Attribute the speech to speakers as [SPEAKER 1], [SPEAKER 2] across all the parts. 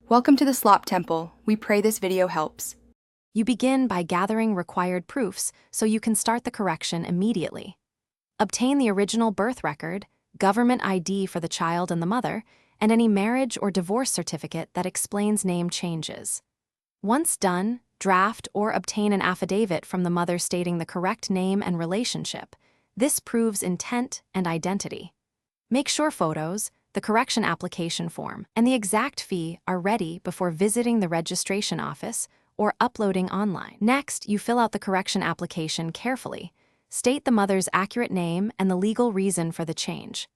[SPEAKER 1] Welcome to the Slop Temple. We pray this video helps.
[SPEAKER 2] You begin by gathering required proofs so you can start the correction immediately. Obtain the original birth record, government ID for the child and the mother, and any marriage or divorce certificate that explains name changes. Once done, draft or obtain an affidavit from the mother stating the correct name and relationship. This proves intent and identity. Make sure photos, the correction application form, and the exact fee are ready before visiting the registration office or uploading online. Next, you fill out the correction application carefully. State the mother's accurate name and the legal reason for the change.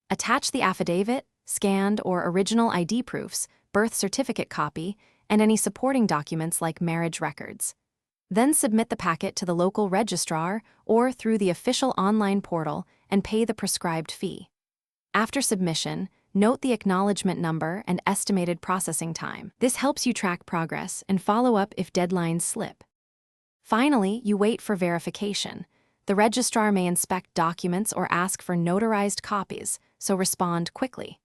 [SPEAKER 2] Attach the affidavit, scanned or original ID proofs, birth certificate copy, and any supporting documents like marriage records. Then submit the packet to the local registrar or through the official online portal and pay the prescribed fee. After submission, note the acknowledgement number and estimated processing time. This helps you track progress and follow up if deadlines slip. Finally, you wait for verification. The registrar may inspect documents or ask for notarized copies, so respond quickly.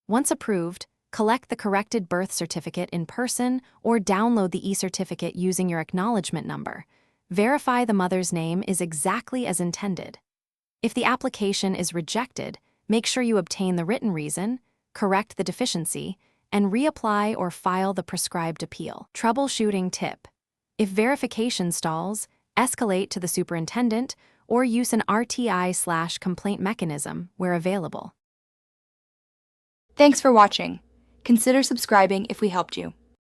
[SPEAKER 2] Once approved, collect the corrected birth certificate in person or download the e-certificate using your acknowledgement number. Verify the mother's name is exactly as intended. If the application is rejected, make sure you obtain the written reason, correct the deficiency, and reapply or file the prescribed appeal. Troubleshooting tip: if verification stalls, escalate to the superintendent or use an RTI/complaint mechanism where available.
[SPEAKER 1] Thanks for watching. Consider subscribing if we helped you.